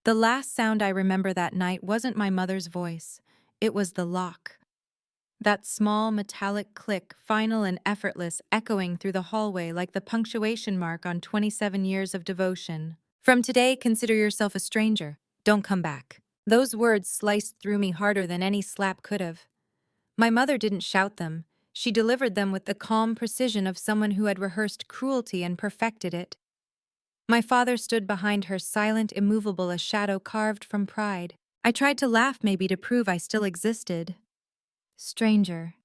The last sound I remember that night wasn't my mother's voice. It was the lock. That small metallic click, final and effortless, echoing through the hallway like the punctuation mark on 27 years of devotion. From today, consider yourself a stranger. Don't come back. Those words sliced through me harder than any slap could have. My mother didn't shout them. She delivered them with the calm precision of someone who had rehearsed cruelty and perfected it. My father stood behind her, silent, immovable, a shadow carved from pride. I tried to laugh, maybe to prove I still existed. Stranger.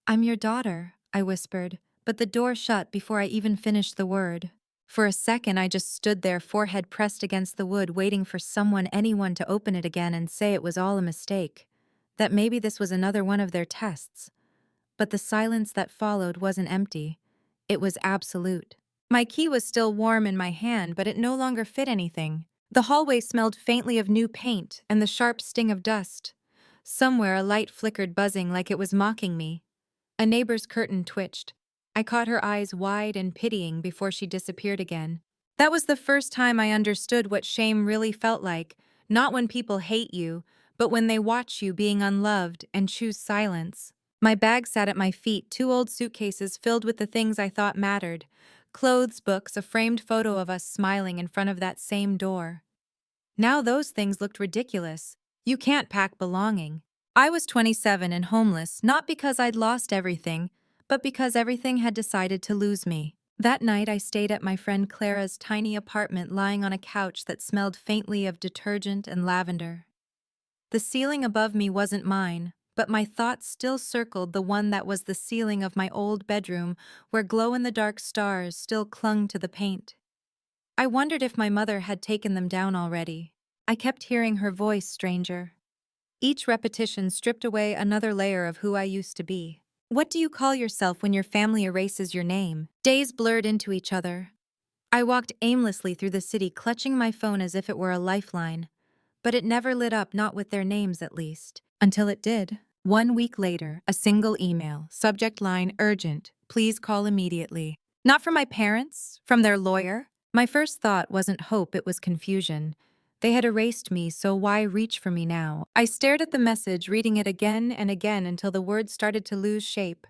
I'm your daughter, I whispered, but the door shut before I even finished the word. For a second, I just stood there, forehead pressed against the wood, waiting for anyone to open it again and say it was all a mistake, that maybe this was another one of their tests. But the silence that followed wasn't empty. It was absolute. My key was still warm in my hand, but it no longer fit anything. The hallway smelled faintly of new paint and the sharp sting of dust. Somewhere a light flickered, buzzing like it was mocking me. A neighbor's curtain twitched. I caught her eyes wide and pitying before she disappeared again. That was the first time I understood what shame really felt like, not when people hate you, but when they watch you being unloved and choose silence. My bag sat at my feet, two old suitcases filled with the things I thought mattered. Clothes, books, a framed photo of us smiling in front of that same door. Now those things looked ridiculous. You can't pack belonging. I was 27 and homeless, not because I'd lost everything, but because everything had decided to lose me. That night I stayed at my friend Clara's tiny apartment, lying on a couch that smelled faintly of detergent and lavender. The ceiling above me wasn't mine, but my thoughts still circled the one that was the ceiling of my old bedroom, where glow-in-the-dark stars still clung to the paint. I wondered if my mother had taken them down already. I kept hearing her voice, stranger. Each repetition stripped away another layer of who I used to be. What do you call yourself when your family erases your name? Days blurred into each other. I walked aimlessly through the city, clutching my phone as if it were a lifeline. But it never lit up, not with their names at least. Until it did. 1 week later, a single email, subject line urgent, please call immediately. Not from my parents, from their lawyer. My first thought wasn't hope, it was confusion. They had erased me, so why reach for me now? I stared at the message, reading it again and again until the words started to lose shape.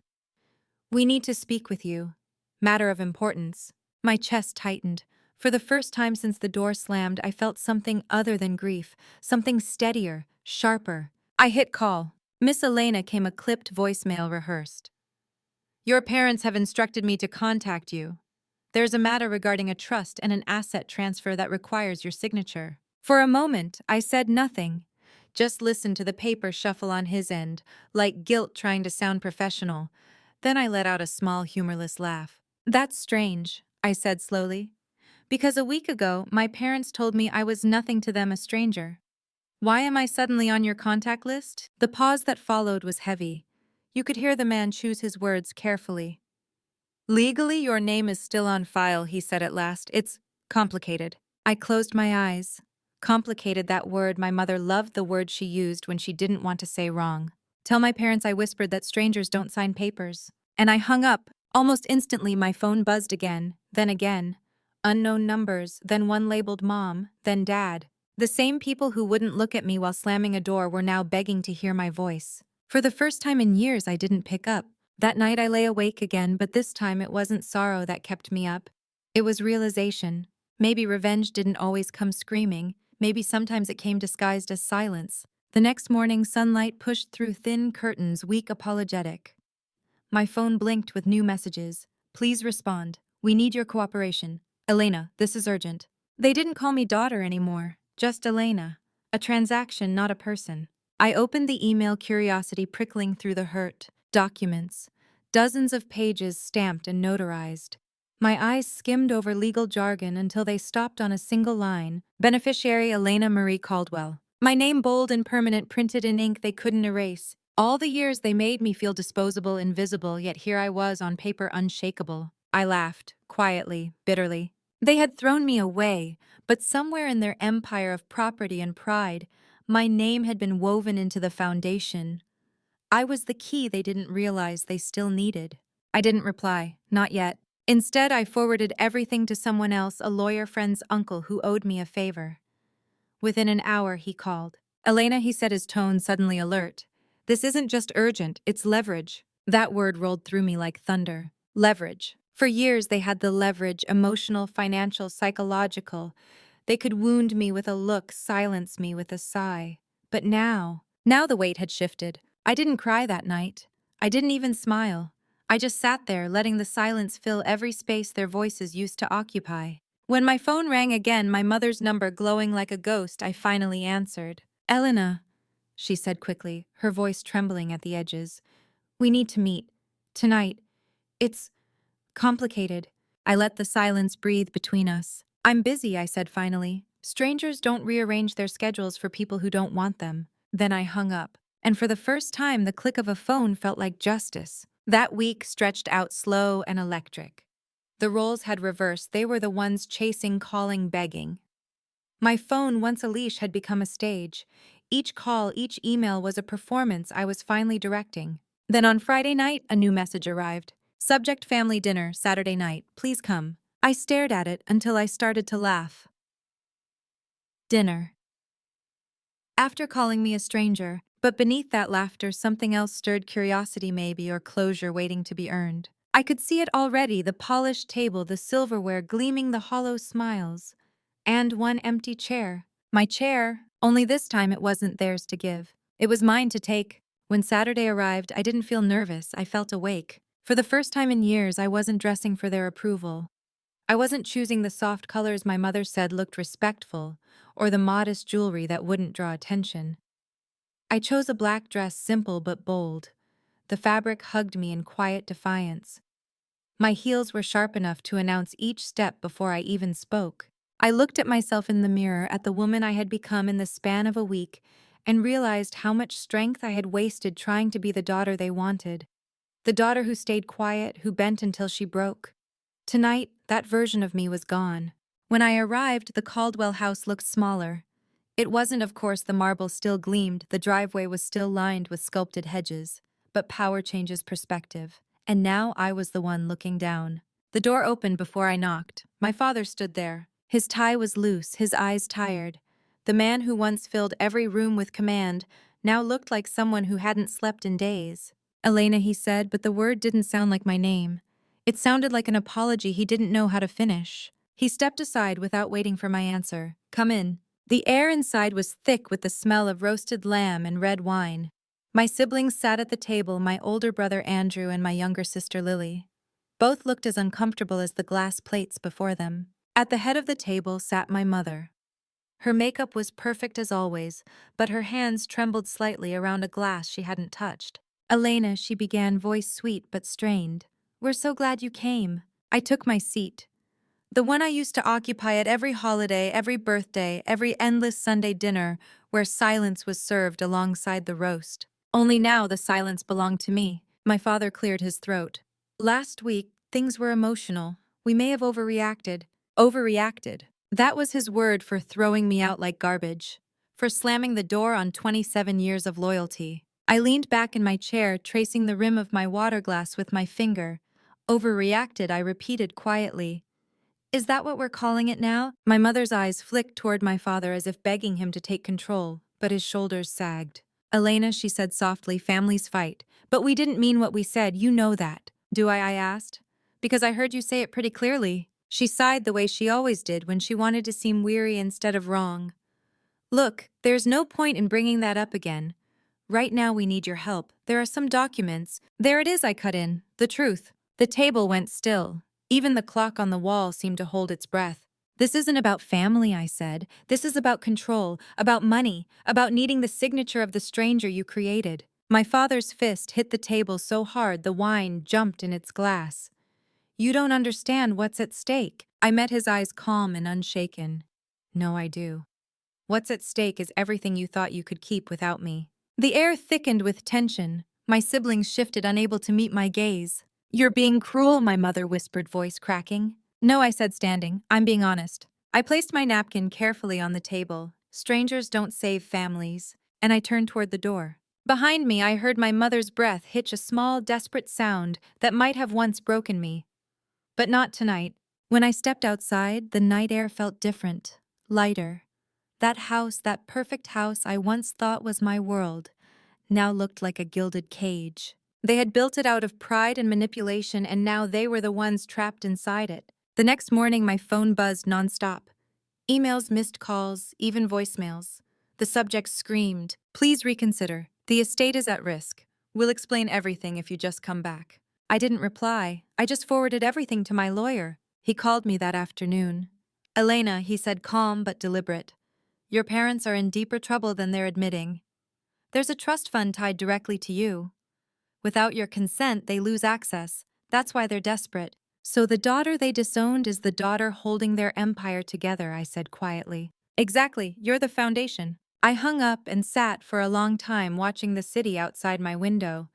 We need to speak with you. Matter of importance. My chest tightened. For the first time since the door slammed, I felt something other than grief, something steadier, sharper. I hit call. Miss Elena came, a clipped voicemail rehearsed. Your parents have instructed me to contact you. There's a matter regarding a trust and an asset transfer that requires your signature. For a moment, I said nothing. Just listened to the paper shuffle on his end, like guilt trying to sound professional. Then I let out a small, humorless laugh. That's strange, I said slowly. Because a week ago, my parents told me I was nothing to them, a stranger. Why am I suddenly on your contact list? The pause that followed was heavy. You could hear the man choose his words carefully. Legally, your name is still on file, he said at last. It's complicated. I closed my eyes. Complicated, that word. My mother loved the word she used when she didn't want to say wrong. Tell my parents, I whispered, that strangers don't sign papers. And I hung up. Almost instantly, my phone buzzed again, then again. Unknown numbers, then one labeled Mom, then Dad. The same people who wouldn't look at me while slamming a door were now begging to hear my voice. For the first time in years, I didn't pick up. That night I lay awake again, but this time it wasn't sorrow that kept me up. It was realization. Maybe revenge didn't always come screaming. Maybe sometimes it came disguised as silence. The next morning, sunlight pushed through thin curtains, weak, apologetic. My phone blinked with new messages. Please respond. We need your cooperation. Elena, this is urgent. They didn't call me daughter anymore. Just Elena. A transaction, not a person. I opened the email, curiosity prickling through the hurt. Documents. Dozens of pages stamped and notarized. My eyes skimmed over legal jargon until they stopped on a single line. Beneficiary Elena Marie Caldwell. My name bold and permanent, printed in ink they couldn't erase. All the years they made me feel disposable, invisible, yet here I was on paper, unshakable. I laughed, quietly, bitterly. They had thrown me away, but somewhere in their empire of property and pride, my name had been woven into the foundation. I was the key they didn't realize they still needed. I didn't reply, not yet. Instead, I forwarded everything to someone else, a lawyer friend's uncle who owed me a favor. Within an hour, he called. Elena, he said, his tone suddenly alert. This isn't just urgent, it's leverage. That word rolled through me like thunder. Leverage. For years, they had the leverage, emotional, financial, psychological. They could wound me with a look, silence me with a sigh. But now the weight had shifted. I didn't cry that night. I didn't even smile. I just sat there, letting the silence fill every space their voices used to occupy. When my phone rang again, my mother's number glowing like a ghost, I finally answered. Elena, she said quickly, her voice trembling at the edges. We need to meet. Tonight. It's complicated. I let the silence breathe between us. I'm busy, I said finally. Strangers don't rearrange their schedules for people who don't want them. Then I hung up. And for the first time, the click of a phone felt like justice. That week stretched out slow and electric. The roles had reversed. They were the ones chasing, calling, begging. My phone, once a leash, had become a stage. Each call, each email was a performance I was finally directing. Then on Friday night, a new message arrived. Subject: family dinner, Saturday night. Please come. I stared at it until I started to laugh. Dinner. After calling me a stranger, but beneath that laughter something else stirred, curiosity maybe, or closure waiting to be earned. I could see it already, the polished table, the silverware gleaming, the hollow smiles. And one empty chair. My chair, only this time it wasn't theirs to give. It was mine to take. When Saturday arrived, I didn't feel nervous, I felt awake. For the first time in years, I wasn't dressing for their approval. I wasn't choosing the soft colors my mother said looked respectful, or the modest jewelry that wouldn't draw attention. I chose a black dress, simple but bold. The fabric hugged me in quiet defiance. My heels were sharp enough to announce each step before I even spoke. I looked at myself in the mirror, at the woman I had become in the span of a week, and realized how much strength I had wasted trying to be the daughter they wanted. The daughter who stayed quiet, who bent until she broke. Tonight, that version of me was gone. When I arrived, the Caldwell house looked smaller. It wasn't, of course, the marble still gleamed, the driveway was still lined with sculpted hedges, but power changes perspective. And now I was the one looking down. The door opened before I knocked. My father stood there. His tie was loose, his eyes tired. The man who once filled every room with command now looked like someone who hadn't slept in days. Elena, he said, but the word didn't sound like my name. It sounded like an apology he didn't know how to finish. He stepped aside without waiting for my answer. Come in. The air inside was thick with the smell of roasted lamb and red wine. My siblings sat at the table, my older brother Andrew and my younger sister Lily. Both looked as uncomfortable as the glass plates before them. At the head of the table sat my mother. Her makeup was perfect as always, but her hands trembled slightly around a glass she hadn't touched. Elena, she began, voice sweet but strained. We're so glad you came. I took my seat. The one I used to occupy at every holiday, every birthday, every endless Sunday dinner, where silence was served alongside the roast. Only now the silence belonged to me. My father cleared his throat. Last week, things were emotional. We may have overreacted. Overreacted. That was his word for throwing me out like garbage. For slamming the door on 27 years of loyalty. I leaned back in my chair, tracing the rim of my water glass with my finger. Overreacted, I repeated quietly. Is that what we're calling it now? My mother's eyes flicked toward my father as if begging him to take control, but his shoulders sagged. Elena, she said softly, families fight. But we didn't mean what we said, you know that. Do I asked. Because I heard you say it pretty clearly. She sighed the way she always did when she wanted to seem weary instead of wrong. Look, there's no point in bringing that up again. Right now we need your help. There are some documents. There it is, I cut in. The truth. The table went still. Even the clock on the wall seemed to hold its breath. This isn't about family, I said. This is about control, about money, about needing the signature of the stranger you created. My father's fist hit the table so hard the wine jumped in its glass. You don't understand what's at stake. I met his eyes calm and unshaken. No, I do. What's at stake is everything you thought you could keep without me. The air thickened with tension. My siblings shifted, unable to meet my gaze. You're being cruel, my mother whispered, voice cracking. No, I said, standing. I'm being honest. I placed my napkin carefully on the table. Strangers don't save families. And I turned toward the door. Behind me, I heard my mother's breath hitch, a small, desperate sound that might have once broken me. But not tonight. When I stepped outside, the night air felt different, lighter. That house, that perfect house I once thought was my world, now looked like a gilded cage. They had built it out of pride and manipulation, and now they were the ones trapped inside it. The next morning, my phone buzzed nonstop. Emails, missed calls, even voicemails. The subject screamed, "Please reconsider. The estate is at risk. We'll explain everything if you just come back." I didn't reply. I just forwarded everything to my lawyer. He called me that afternoon. "Elena," he said, calm but deliberate. "Your parents are in deeper trouble than they're admitting. There's a trust fund tied directly to you. Without your consent, they lose access. That's why they're desperate." "So the daughter they disowned is the daughter holding their empire together," I said quietly. "Exactly, you're the foundation." I hung up and sat for a long time watching the city outside my window.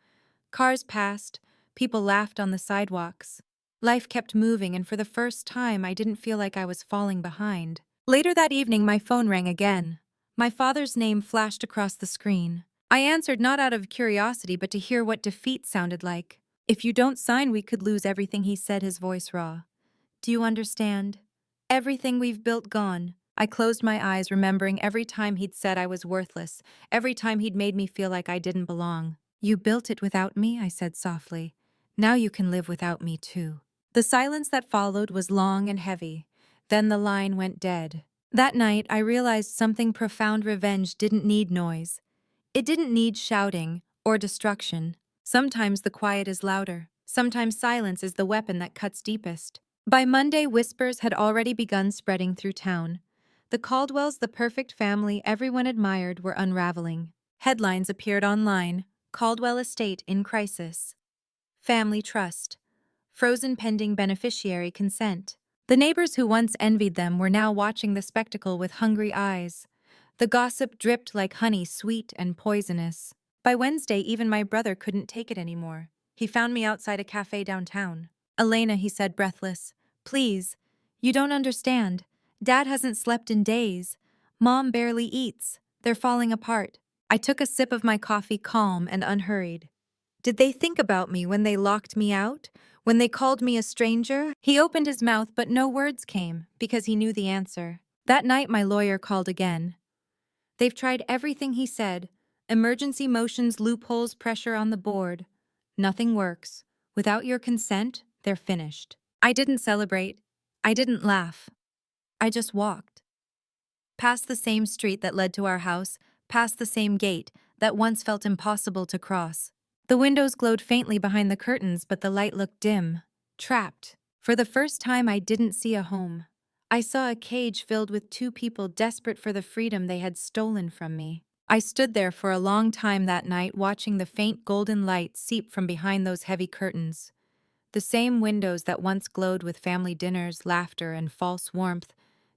Cars passed, people laughed on the sidewalks. Life kept moving, and for the first time I didn't feel like I was falling behind. Later that evening, my phone rang again. My father's name flashed across the screen. I answered not out of curiosity but to hear what defeat sounded like. "If you don't sign, we could lose everything," he said, his voice raw. "Do you understand? Everything we've built gone." I closed my eyes, remembering every time he'd said I was worthless, every time he'd made me feel like I didn't belong. "You built it without me," I said softly. "Now you can live without me too." The silence that followed was long and heavy. Then the line went dead. That night, I realized something profound: revenge didn't need noise. It didn't need shouting or destruction. Sometimes the quiet is louder. Sometimes silence is the weapon that cuts deepest. By Monday, whispers had already begun spreading through town. The Caldwells, the perfect family everyone admired, were unraveling. Headlines appeared online: "Caldwell Estate in Crisis. Family Trust. Frozen pending beneficiary consent." The neighbors who once envied them were now watching the spectacle with hungry eyes. The gossip dripped like honey, sweet and poisonous. By Wednesday, even my brother couldn't take it anymore. He found me outside a cafe downtown. "Elena," he said, breathless, "please. You don't understand. Dad hasn't slept in days. Mom barely eats. They're falling apart." I took a sip of my coffee, calm and unhurried. "Did they think about me when they locked me out? When they called me a stranger?" He opened his mouth, but no words came, because he knew the answer. That night, my lawyer called again. "They've tried everything," he said. "Emergency motions, loopholes, pressure on the board. Nothing works. Without your consent, they're finished." I didn't celebrate. I didn't laugh. I just walked. Past the same street that led to our house, past the same gate that once felt impossible to cross. The windows glowed faintly behind the curtains, but the light looked dim. Trapped. For the first time, I didn't see a home. I saw a cage filled with two people desperate for the freedom they had stolen from me. I stood there for a long time that night, watching the faint golden light seep from behind those heavy curtains. The same windows that once glowed with family dinners, laughter, and false warmth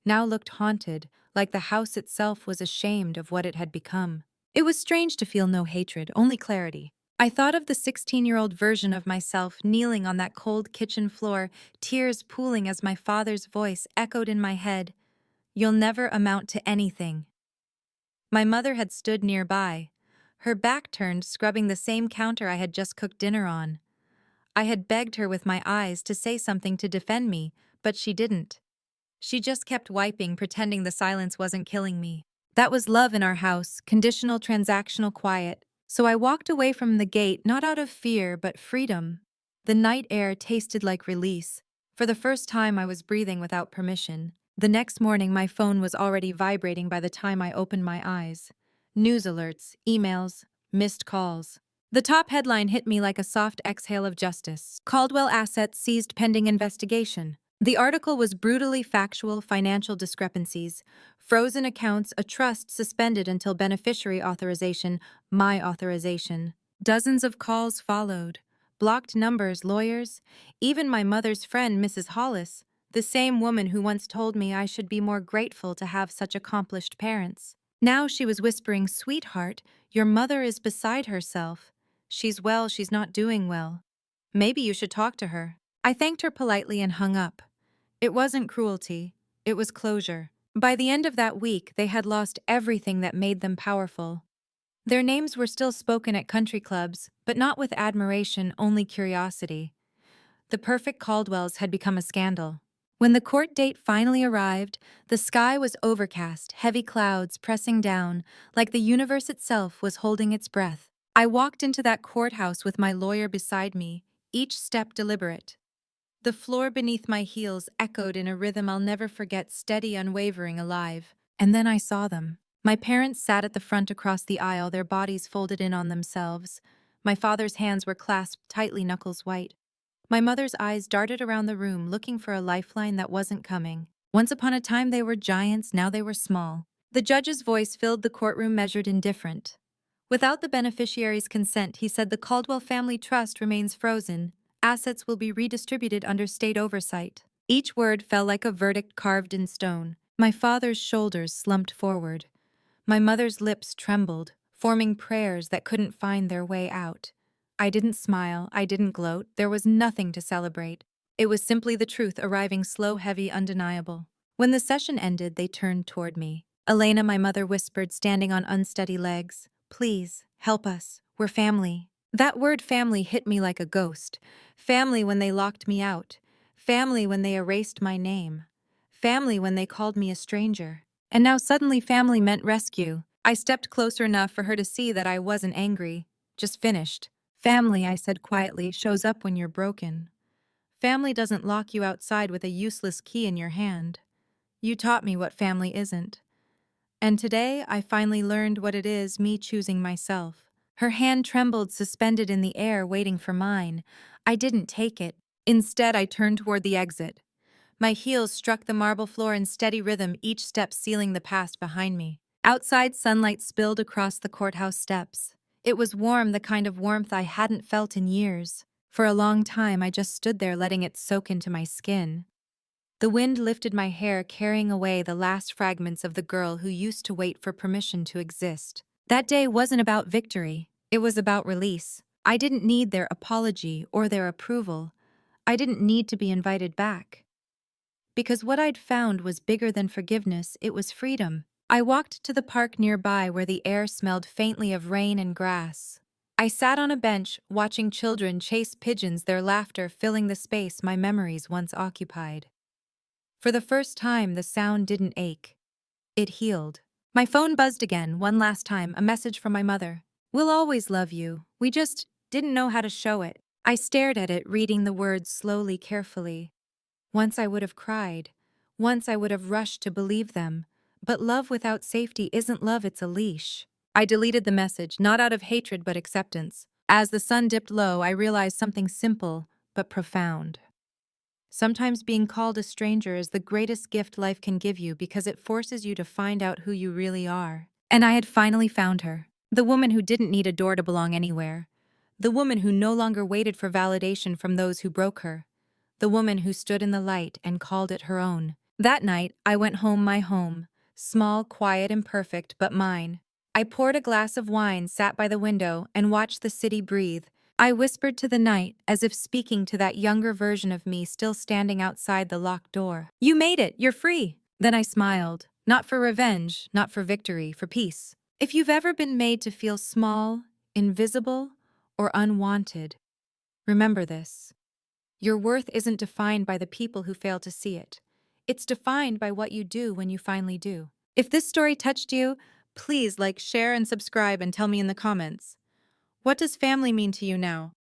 now looked haunted, like the house itself was ashamed of what it had become. It was strange to feel no hatred, only clarity. I thought of the 16-year-old version of myself kneeling on that cold kitchen floor, tears pooling as my father's voice echoed in my head. "You'll never amount to anything." My mother had stood nearby, her back turned, scrubbing the same counter I had just cooked dinner on. I had begged her with my eyes to say something to defend me, but she didn't. She just kept wiping, pretending the silence wasn't killing me. That was love in our house, conditional, transactional, quiet. So I walked away from the gate, not out of fear, but freedom. The night air tasted like release. For the first time, I was breathing without permission. The next morning, my phone was already vibrating by the time I opened my eyes. News alerts, emails, missed calls. The top headline hit me like a soft exhale of justice. "Caldwell assets seized pending investigation." The article was brutally factual: financial discrepancies, frozen accounts, a trust suspended until beneficiary authorization, my authorization. Dozens of calls followed. Blocked numbers, lawyers, even my mother's friend, Mrs. Hollis, the same woman who once told me I should be more grateful to have such accomplished parents. Now she was whispering, "Sweetheart, your mother is beside herself. She's well, she's not doing well. Maybe you should talk to her." I thanked her politely and hung up. It wasn't cruelty, it was closure. By the end of that week, they had lost everything that made them powerful. Their names were still spoken at country clubs, but not with admiration, only curiosity. The perfect Caldwells had become a scandal. When the court date finally arrived, the sky was overcast, heavy clouds pressing down, like the universe itself was holding its breath. I walked into that courthouse with my lawyer beside me, each step deliberate. The floor beneath my heels echoed in a rhythm I'll never forget, steady, unwavering, alive. And then I saw them. My parents sat at the front across the aisle, their bodies folded in on themselves. My father's hands were clasped tightly, knuckles white. My mother's eyes darted around the room, looking for a lifeline that wasn't coming. Once upon a time they were giants, now they were small. The judge's voice filled the courtroom, measured, indifferent. Without the beneficiary's consent, he said the Caldwell Family Trust remains frozen. Assets will be redistributed under state oversight. Each word fell like a verdict carved in stone. My father's shoulders slumped forward. My mother's lips trembled, forming prayers that couldn't find their way out. I didn't smile, I didn't gloat, there was nothing to celebrate. It was simply the truth arriving, slow, heavy, undeniable. When the session ended, they turned toward me. "Elena," my mother whispered, standing on unsteady legs, "please, help us. We're family." That word family hit me like a ghost. Family when they locked me out. Family when they erased my name. Family when they called me a stranger. And now suddenly family meant rescue. I stepped closer enough for her to see that I wasn't angry, just finished. "Family," I said quietly, "shows up when you're broken. Family doesn't lock you outside with a useless key in your hand. You taught me what family isn't. And today I finally learned what it is, me choosing myself." Her hand trembled, suspended in the air, waiting for mine. I didn't take it. Instead, I turned toward the exit. My heels struck the marble floor in steady rhythm, each step sealing the past behind me. Outside, sunlight spilled across the courthouse steps. It was warm, the kind of warmth I hadn't felt in years. For a long time, I just stood there, letting it soak into my skin. The wind lifted my hair, carrying away the last fragments of the girl who used to wait for permission to exist. That day wasn't about victory. It was about release. I didn't need their apology or their approval. I didn't need to be invited back. Because what I'd found was bigger than forgiveness, it was freedom. I walked to the park nearby where the air smelled faintly of rain and grass. I sat on a bench, watching children chase pigeons, their laughter filling the space my memories once occupied. For the first time, the sound didn't ache. It healed. My phone buzzed again, one last time, a message from my mother. "We'll always love you. We just didn't know how to show it." I stared at it, reading the words slowly, carefully. Once I would have cried. Once I would have rushed to believe them. But love without safety isn't love, it's a leash. I deleted the message, not out of hatred but acceptance. As the sun dipped low, I realized something simple but profound. Sometimes being called a stranger is the greatest gift life can give you because it forces you to find out who you really are. And I had finally found her. The woman who didn't need a door to belong anywhere. The woman who no longer waited for validation from those who broke her. The woman who stood in the light and called it her own. That night, I went home, my home. Small, quiet, imperfect, but mine. I poured a glass of wine, sat by the window, and watched the city breathe. I whispered to the night, as if speaking to that younger version of me still standing outside the locked door. "You made it, you're free." Then I smiled. Not for revenge, not for victory, for peace. If you've ever been made to feel small, invisible, or unwanted, remember this. Your worth isn't defined by the people who fail to see it. It's defined by what you do when you finally do. If this story touched you, please like, share, and subscribe, and tell me in the comments. What does family mean to you now?